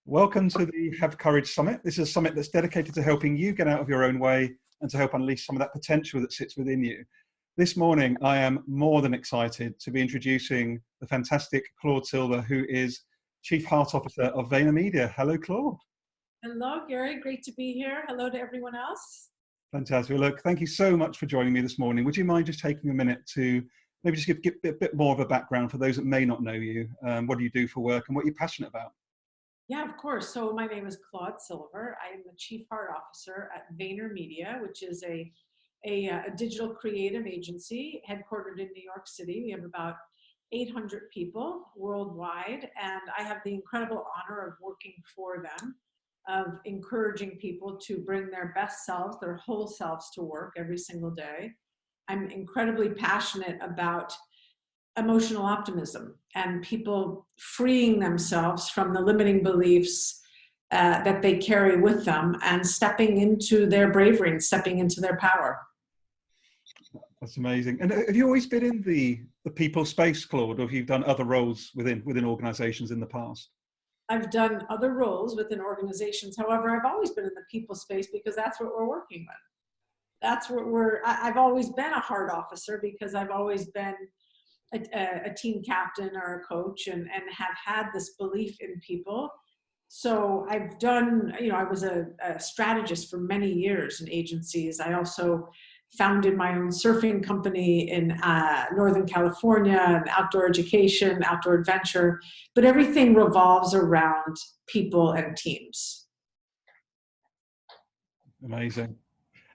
Welcome to the Have Courage Summit. This is a summit that's dedicated to helping you get out of your own way and to help unleash some of that potential that sits within you. This morning, I am more than excited to be introducing the fantastic Claude Silver, who is Chief Heart Officer of VaynerMedia. Hello, Claude. Hello, Gary. Great to be here. Hello to everyone else. Fantastic. Well, look, thank you so much for joining me this morning. Would you mind just taking a minute to maybe just give a bit more of a background for those that may not know you? What do you do for work and what you're passionate about? Yeah, of course. So my name is Claude Silver. I am the Chief Heart Officer at VaynerMedia, which is a digital creative agency headquartered in New York City. We have about 800 people worldwide, and I have the incredible honor of working for them, of encouraging people to bring their best selves, their whole selves to work every single day. I'm incredibly passionate about emotional optimism and people freeing themselves from the limiting beliefs that they carry with them and stepping into their bravery and stepping into their power. That's amazing. And have you always been in the people space, Claude, or have you done other roles within organizations in the past? I've done other roles within organizations. However, I've always been in the people space because that's what we're working with. That's what I've always been a heart officer because I've always been a team captain or a coach and have had this belief in people. So I've done, I was a strategist for many years in agencies. I also founded my own surfing company in Northern California, and outdoor education, outdoor adventure, but everything revolves around people and teams. Amazing.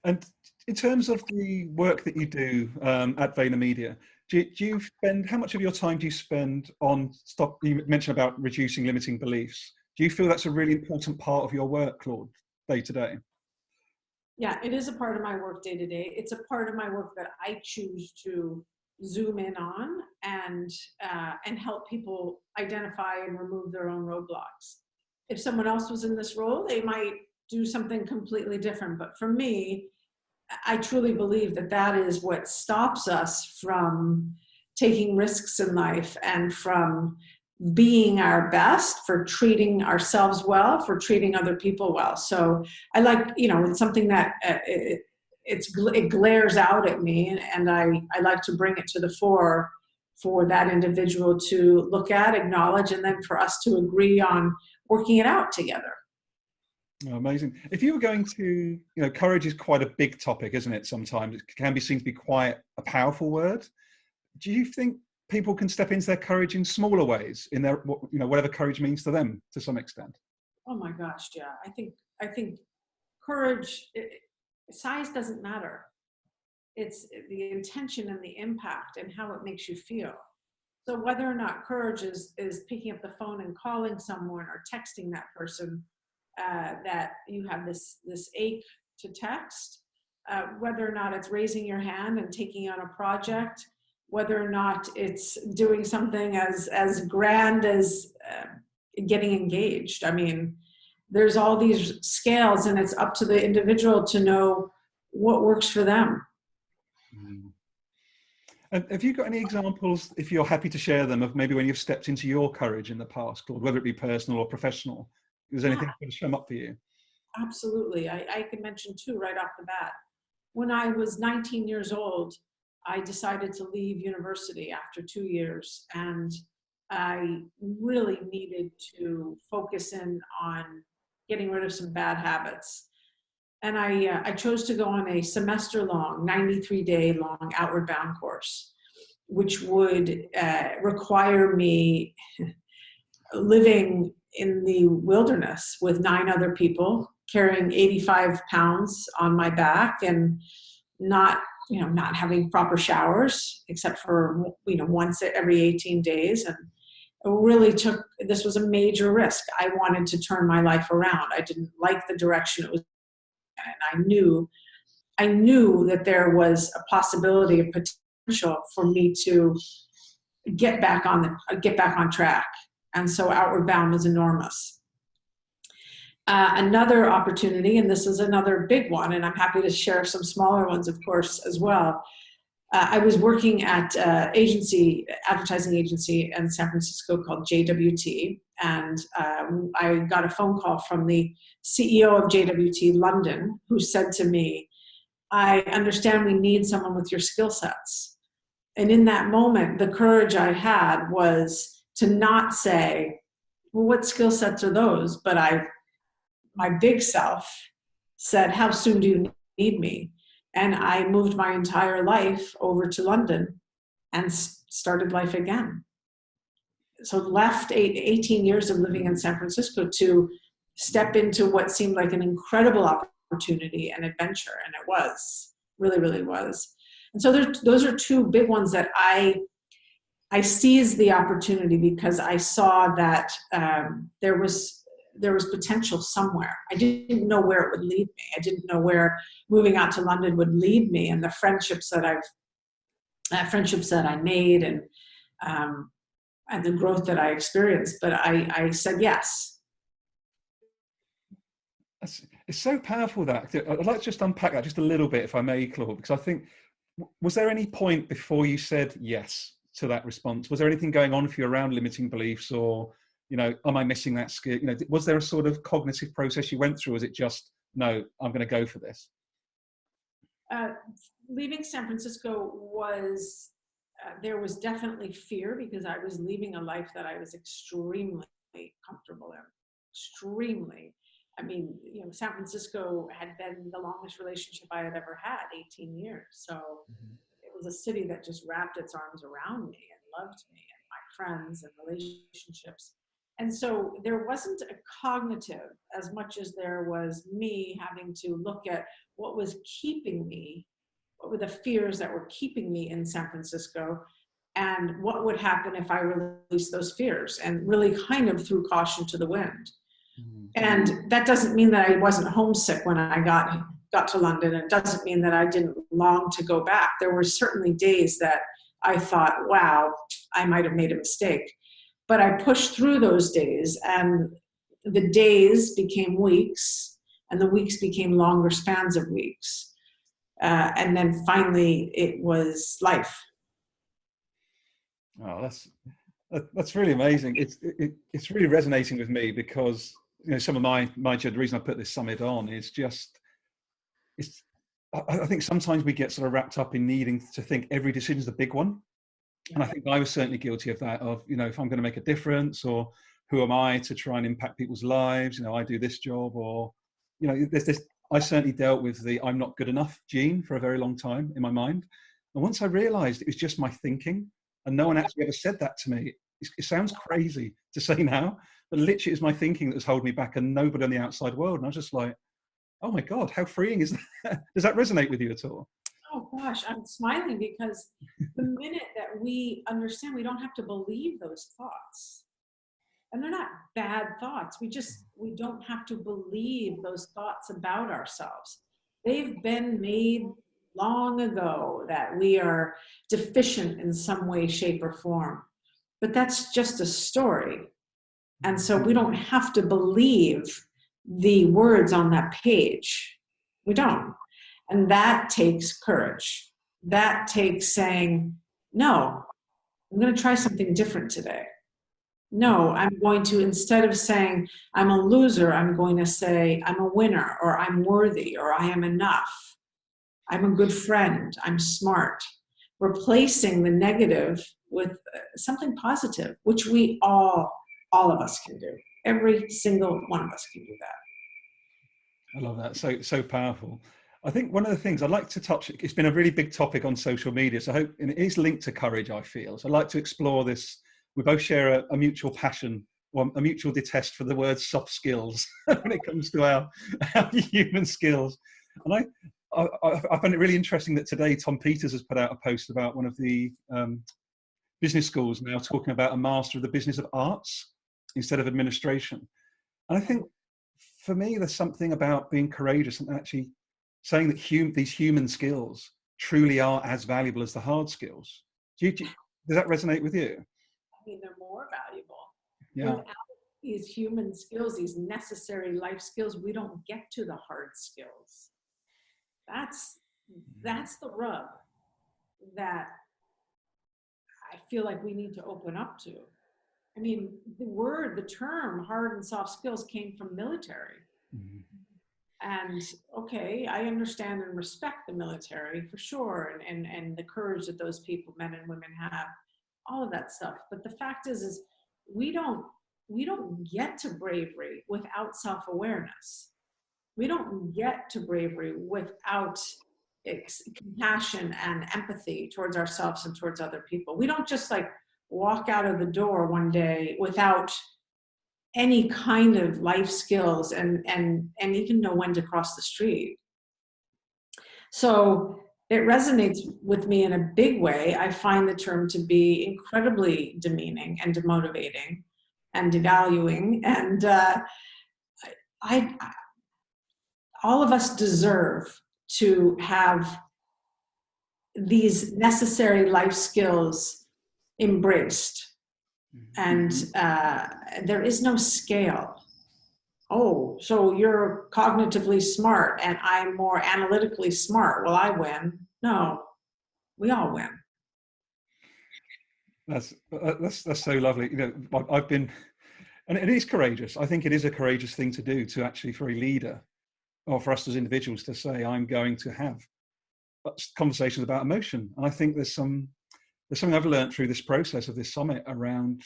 And in terms of the work that you do at VaynerMedia, do you spend, how much of your time do you spend on you mentioned about reducing limiting beliefs. Do you feel that's a really important part of your work, Claude, day to day? Yeah, it is a part of my work day to day. It's a part of my work that I choose to zoom in on and help people identify and remove their own roadblocks. If someone else was in this role, they might do something completely different. But for me, I truly believe that that is what stops us from taking risks in life and from being our best, for treating ourselves well, for treating other people well. So I like, it's something that it glares out at me, and I like to bring it to the fore for that individual to look at, acknowledge, and then for us to agree on working it out together. Oh, amazing. If you were going to, courage is quite a big topic, isn't it? Sometimes it can be seen to be quite a powerful word. Do you think people can step into their courage in smaller ways, in their, whatever courage means to them, to some extent? Oh my gosh, yeah. I think courage, size doesn't matter. It's the intention and the impact and how it makes you feel. So whether or not courage is picking up the phone and calling someone or texting that person that you have this ache to text, whether or not it's raising your hand and taking on a project, whether or not it's doing something as grand as getting engaged. I mean, there's all these scales, and it's up to the individual to know what works for them. And have you got any examples, if you're happy to share them, of maybe when you've stepped into your courage in the past, Claude, whether it be personal or professional? Is there anything that can come up for you? Absolutely. I can mention two right off the bat. When I was 19 years old, I decided to leave university after 2 years, and I really needed to focus in on getting rid of some bad habits. And I chose to go on a semester-long, 93-day-long outward bound course, which would require me living in the wilderness with 9 other people, carrying 85 pounds on my back, and not having proper showers except for once every 18 days. And this was a major risk. I wanted to turn my life around. I didn't like the direction it was, and I knew that there was a possibility of potential for me to get back on track. And so Outward Bound was enormous. Another opportunity, and this is another big one, and I'm happy to share some smaller ones, of course, as well. I was working at advertising agency in San Francisco called JWT, And I got a phone call from the CEO of JWT London, who said to me, I understand we need someone with your skill sets. And in that moment, the courage I had was to not say, well, what skill sets are those? But my big self said, how soon do you need me? And I moved my entire life over to London and started life again. So left 18 years of living in San Francisco to step into what seemed like an incredible opportunity and adventure. And it was, really, really was. And so those are two big ones that I seized the opportunity because I saw that there was potential somewhere. I didn't know where it would lead me. I didn't know where moving out to London would lead me, and the friendships that I made, and the growth that I experienced. But I said yes. It's so powerful that I'd like to just unpack that just a little bit, if I may, Claude, because I think, was there any point before you said yes to that response? Was there anything going on for you around limiting beliefs, or, am I missing that skill? Was there a sort of cognitive process you went through? Or was it just, no, I'm going to go for this? Leaving San Francisco was, there was definitely fear, because I was leaving a life that I was extremely comfortable in, extremely. I mean, San Francisco had been the longest relationship I had ever had, 18 years. So it was a city that just wrapped its arms around me and loved me and my friends and relationships. And so there wasn't a cognitive as much as there was me having to look at what was keeping me, what were the fears that were keeping me in San Francisco, and what would happen if I released those fears, and really kind of threw caution to the wind. And that doesn't mean that I wasn't homesick when I got to London. It doesn't mean that I didn't long to go back. There were certainly days that I thought, wow, I might have made a mistake. But I pushed through those days, and the days became weeks, and the weeks became longer spans of weeks. And then finally it was life. Oh, that's really amazing. It's really resonating with me, because some of my the reason I put this summit on is just, I think sometimes we get sort of wrapped up in needing to think every decision is a big one. And I think I was certainly guilty of that, of, if I'm going to make a difference, or who am I to try and impact people's lives? I do this job, or, there's this, I certainly dealt with the I'm not good enough gene for a very long time in my mind. And once I realized it was just my thinking, and no one actually ever said that to me, it sounds crazy to say now, but literally it's my thinking that was holding me back, and nobody on the outside world. And I was just like, oh my God, how freeing is that? Does that resonate with you at all? Oh gosh, I'm smiling, because the minute that we understand we don't have to believe those thoughts, and they're not bad thoughts, we don't have to believe those thoughts about ourselves. They've been made long ago that we are deficient in some way, shape, or form. But that's just a story. And so we don't have to believe the words on that page. We don't. And that takes courage. That takes saying, no, I'm going to try something different today. No, I'm going to, instead of saying I'm a loser, I'm going to say I'm a winner, or I'm worthy, or I am enough. I'm a good friend. I'm smart. Replacing the negative with something positive, which we all of us can do. Every single one of us can do that. I love that. So powerful. I think one of the things I'd like to touch, it's been a really big topic on social media, so I hope, and it is linked to courage, I feel. So I'd like to explore this. We both share a mutual passion, or a mutual detest for the word soft skills when it comes to our human skills. And I find it really interesting that today Tom Peters has put out a post about one of the business schools now talking about a master of the business of arts instead of administration. And I think for me, there's something about being courageous and actually saying that these human skills truly are as valuable as the hard skills. Does that resonate with you? I mean, they're more valuable. Yeah. Without these human skills, these necessary life skills, we don't get to the hard skills. That's the rub that I feel like we need to open up to. I mean, the term hard and soft skills came from military. Mm. And okay, I understand and respect the military for sure, and the courage that those people, men and women, have, all of that stuff. But the fact is we don't get to bravery without self-awareness. We don't get to bravery without compassion and empathy towards ourselves and towards other people. We don't just like walk out of the door one day without any kind of life skills and even know when to cross the street. So it resonates with me in a big way. I find the term to be incredibly demeaning and demotivating and devaluing. And all of us deserve to have these necessary life skills embraced. And there is no scale. Oh, so you're cognitively smart and I'm more analytically smart. Well, I win. No, we all win. That's so lovely. You know, I've been, and it is courageous. I think it is a courageous thing to do, to actually, for a leader or for us as individuals, to say, I'm going to have conversations about emotion. And I think there's something I've learned through this process of this summit around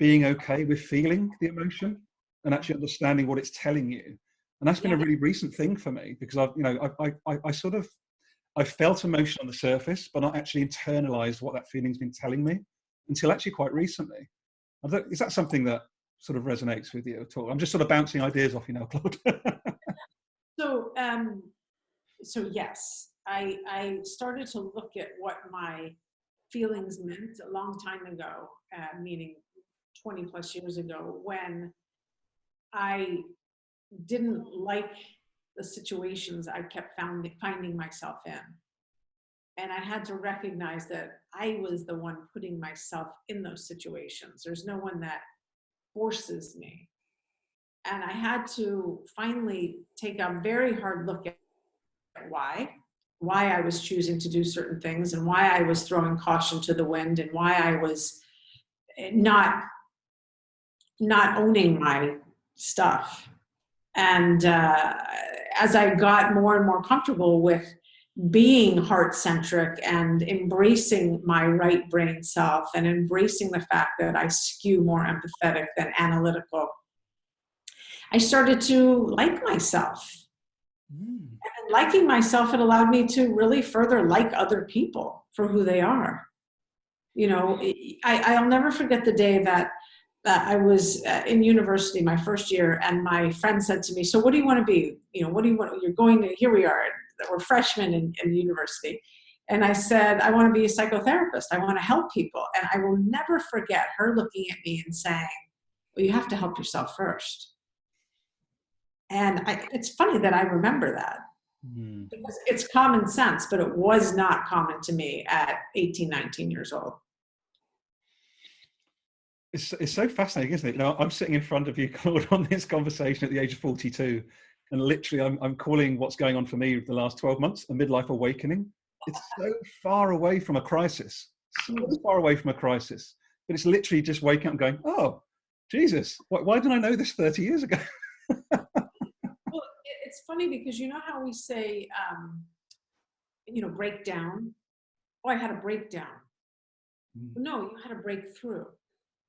being okay with feeling the emotion and actually understanding what it's telling you. And that's been a really recent thing for me, because I felt emotion on the surface, but not actually internalized what that feeling's been telling me until actually quite recently. Is that something that sort of resonates with you at all? I'm just sort of bouncing ideas off you now, Claude. So yes, I started to look at what my feelings meant a long time ago, meaning 20 plus years ago, when I didn't like the situations I kept finding myself in. And I had to recognize that I was the one putting myself in those situations. There's no one that forces me. And I had to finally take a very hard look at why I was choosing to do certain things, and why I was throwing caution to the wind, and why I was not owning my stuff. And as I got more and more comfortable with being heart-centric and embracing my right brain self and embracing the fact that I skew more empathetic than analytical, I started to like myself. And liking myself, it allowed me to really further like other people for who they are. You know, I'll never forget the day that I was in university, my first year, and my friend said to me, so what do you want to be? You know, what do you want? You're going to, here we are, we're freshmen in university. And I said, I want to be a psychotherapist. I want to help people. And I will never forget her looking at me and saying, well, you have to help yourself first. And it's funny that I remember that. Because it's common sense, but it was not common to me at 18, 19 years old. It's so fascinating, isn't it? Now, I'm sitting in front of you, Claude, on this conversation at the age of 42, and literally I'm calling what's going on for me the last 12 months a midlife awakening. It's so far away from a crisis, but it's literally just waking up and going, oh, Jesus, why didn't I know this 30 years ago? Well, it's funny because you know how we say, breakdown? Oh, I had a breakdown. No, you had a breakthrough.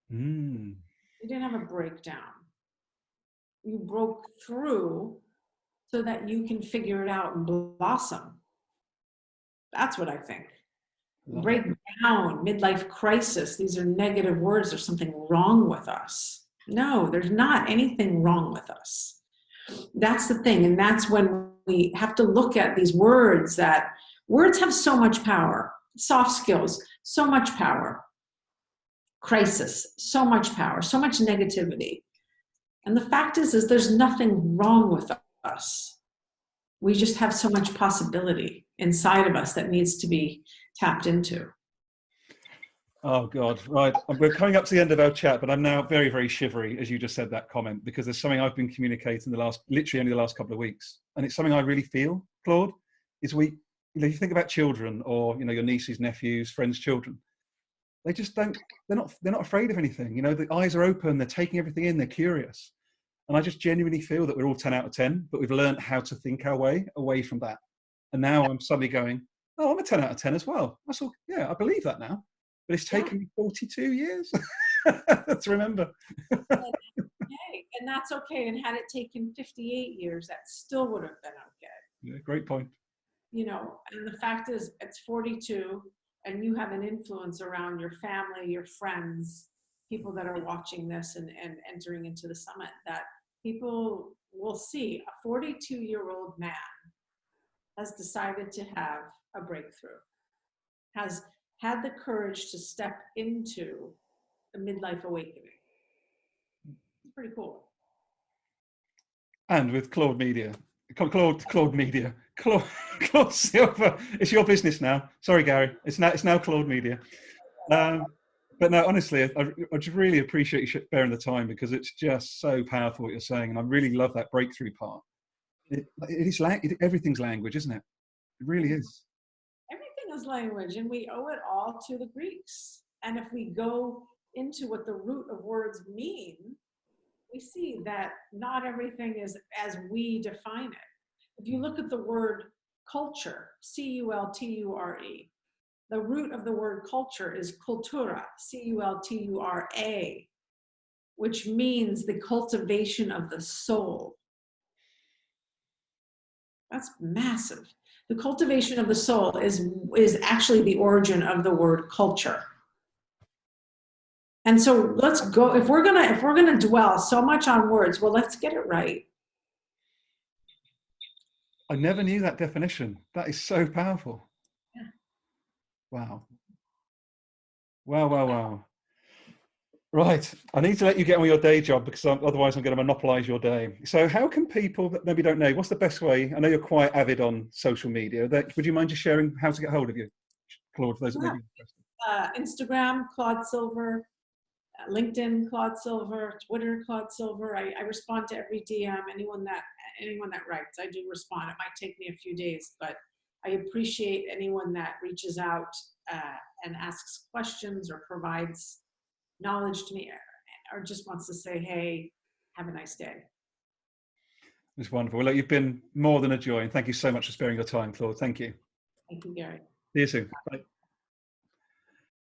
You didn't have a breakdown. You broke through so that you can figure it out and blossom. That's what I think. Breakdown, midlife crisis, these are negative words. There's something wrong with us. No, there's not anything wrong with us. That's the thing. And that's when we have to look at these words, that words have so much power. Soft skills, so much power. Crisis, so much power, so much negativity. And the fact is there's nothing wrong with us. We just have so much possibility inside of us that needs to be tapped into. Oh God, right. We're coming up to the end of our chat, but I'm now very, very shivery as you just said that comment, because there's something I've been communicating literally only the last couple of weeks. And it's something I really feel, Claude, is you think about children or, your nieces, nephews, friends' children. they just don't, they're not afraid of anything. You know, the eyes are open, they're taking everything in, they're curious. And I just genuinely feel that we're all 10 out of 10, but we've learned how to think our way away from that. And now I'm suddenly going, oh, I'm a 10 out of 10 as well. That's all. Yeah, I believe that now. But it's taken me 42 years to remember. Okay, and that's okay. And had it taken 58 years, that still would have been okay. Yeah, great point. You know, and the fact is, it's 42, and you have an influence around your family, your friends, people that are watching this and entering into the summit, that people will see a 42-year-old man has decided to have a breakthrough, has had the courage to step into a midlife awakening. It's pretty cool. And with Claude Media, Claude Silver. It's your business now. Sorry, Gary. It's now Claude Media. But no, honestly, I just really appreciate you bearing the time, because it's just so powerful what you're saying, and I really love that breakthrough part. Everything's language, isn't it? It really is. Everything is language, and we owe it all to the Greeks. And if we go into what the root of words mean, we see that not everything is as we define it. If you look at the word culture, C-U-L-T-U-R-E, the root of the word culture is cultura, C-U-L-T-U-R-A, which means the cultivation of the soul. That's massive. The cultivation of the soul is actually the origin of the word culture. And so let's go, if we're gonna dwell so much on words, well, let's get it right. I never knew that definition. That is so powerful. Yeah. Wow. Wow. Right. I need to let you get on with your day job, because otherwise I'm going to monopolize your day. So how can people that maybe don't know, what's the best way? I know you're quite avid on social media. Would you mind just sharing how to get hold of you, Claude, for those that may be interested? Instagram, Claude Silver. LinkedIn, Claude Silver. Twitter, Claude Silver. I respond to every DM. Anyone that writes, I do respond. It might take me a few days, but I appreciate anyone that reaches out and asks questions or provides knowledge to me, or just wants to say, hey, have a nice day. It's wonderful. Well, look, you've been more than a joy, and thank you so much for sparing your time, Claude. Thank you. Thank you, Gary. See you soon. Bye.